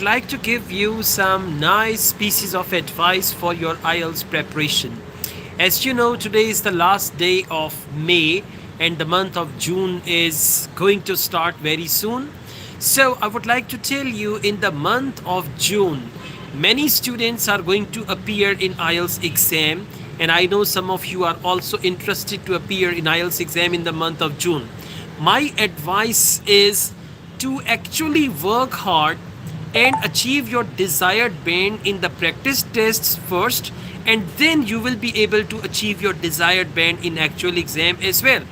like to give you some nice pieces of advice for your IELTS preparation. As you know, today is the last day of May and the month of June is going to start very soon. So, I would like to tell you in the month of June, many students are going to appear in IELTS exam, and I know some of you are also interested to appear in IELTS exam in the month of June. My advice is to actually work hard and achieve your desired band in the practice tests first, and then you will be able to achieve your desired band in actual exam as well.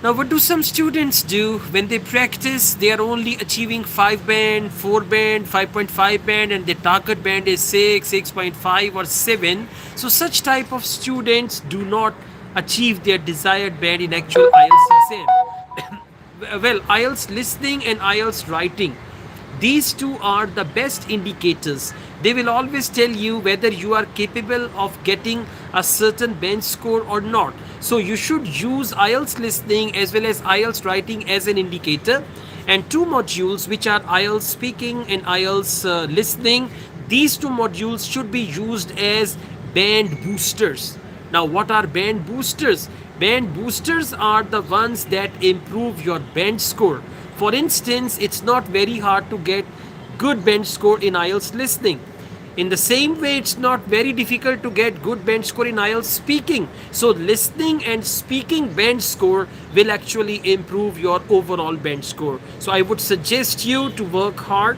Now, what do some students do when they practice? They are only achieving 5 band, 4 band, 5.5 band, and their target band is 6, 6.5, or 7. So, such type of students do not achieve their desired band in actual IELTS exam. Well, IELTS listening and IELTS writing, these two are the best indicators. They will always tell you whether you are capable of getting a certain bench score or not. So you should use IELTS listening as well as IELTS writing as an indicator. And two modules, which are IELTS speaking and IELTS listening, these two modules should be used as band boosters. Now, what are band boosters? Band boosters are the ones that improve your band score. For instance, it's not very hard to get good bench score in IELTS listening. In the same way, it's not very difficult to get good bench score in IELTS speaking. So listening and speaking bench score will actually improve your overall bench score. So I would suggest you to work hard.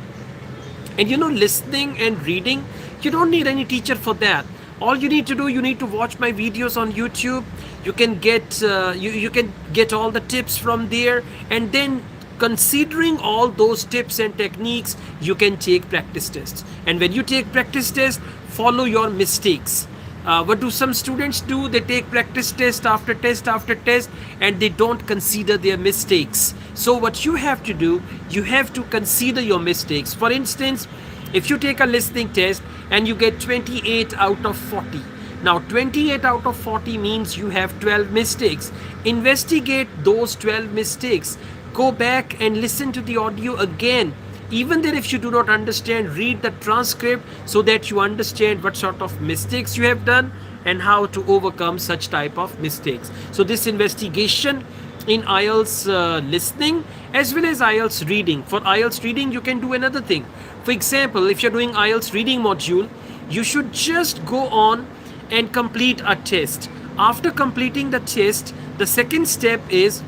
And listening and reading, you don't need any teacher for that. All you need to do, you need to watch my videos on YouTube. You can get you can get all the tips from there, and then considering all those tips and techniques, you can take practice tests. And when you take practice tests, follow your mistakes. What do some students do? They take practice test after test after test, and they don't consider their mistakes. So what you have to do, you have to consider your mistakes. For instance, if you take a listening test and you get 28 out of 40, now 28 out of 40 means you have 12 mistakes. Investigate those 12 mistakes. Go back and listen to the audio again. Even then, if you do not understand, read the transcript so that you understand what sort of mistakes you have done and how to overcome such type of mistakes. So this investigation in IELTS listening as well as IELTS reading. For IELTS reading, you can do another thing. For example, if you're doing IELTS reading module, you should just go on and complete a test. After completing the test, the second step is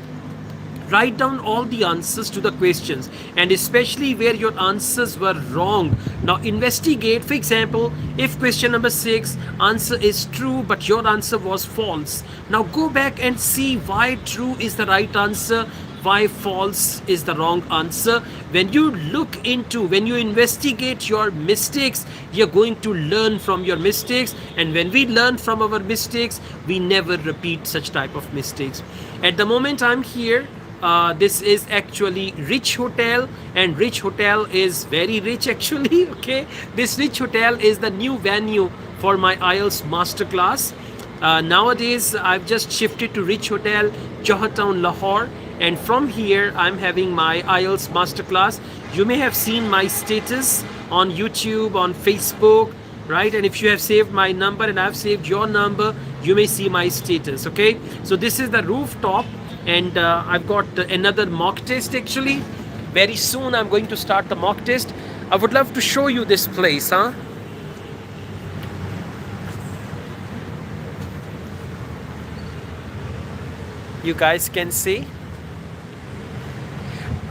write down all the answers to the questions, and especially where your answers were wrong. Now investigate. For example, if question number 6 answer is true but your answer was false, now go back and see why true is the right answer, why false is the wrong answer. When you investigate your mistakes, you're going to learn from your mistakes, and when we learn from our mistakes, we never repeat such type of mistakes. At the moment I'm here, this is actually Rich Hotel, and Rich Hotel is very rich actually. Okay, this Rich Hotel is the new venue for my IELTS masterclass. Nowadays I've just shifted to Rich Hotel, Johatown, Lahore, and from here I'm having my IELTS masterclass. You may have seen my status on YouTube, on Facebook, right? And if you have saved my number and I've saved your number, you may see my status. Okay, so this is the rooftop, and I've got another mock test actually. Very soon I'm going to start the mock test. I would love to show you this place, huh? You guys can see.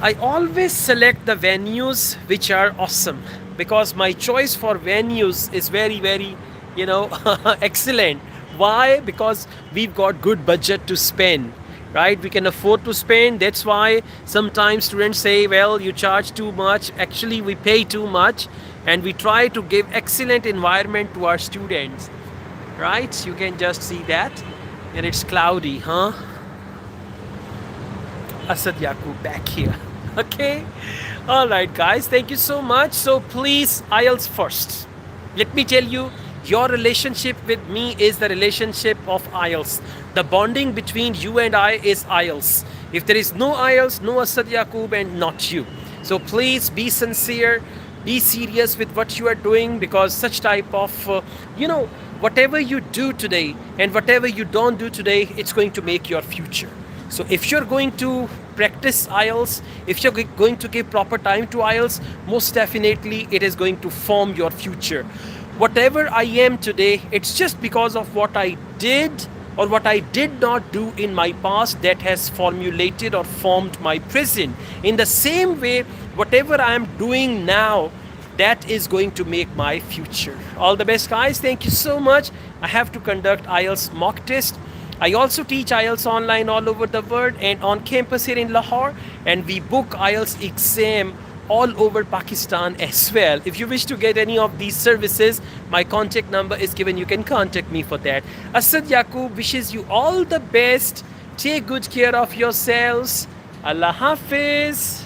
I always select the venues which are awesome, because my choice for venues is very, very, excellent. Why? Because we've got good budget to spend, right? We can afford to spend. That's why sometimes students say, well, you charge too much. Actually, we pay too much, and we try to give excellent environment to our students, right? You can just see that, and it's cloudy, huh? Asad Yaqub back here. Okay, all right guys, thank you so much. So please, IELTS first. Let me tell you, your relationship with me is the relationship of IELTS. The bonding between you and I is IELTS. If there is no IELTS, no Asad Yaqub, and not you. So please be sincere, be serious with what you are doing, because such type of you know whatever you do today and whatever you don't do today, it's going to make your future. So if you're going to practice IELTS, if you're going to give proper time to IELTS, most definitely it is going to form your future. Whatever I am today, it's just because of what I did or what I did not do in my past that has formulated or formed my present. In the same way, whatever I am doing now, that is going to make my future. All the best, guys. Thank you so much. I have to conduct IELTS mock test. I also teach IELTS online all over the world and on campus here in Lahore, and we book IELTS exam all over Pakistan as well. If you wish to get any of these services, my contact number is given. You can contact me for that. Asad Yaqub wishes you all the best. Take good care of yourselves. Allah Hafiz.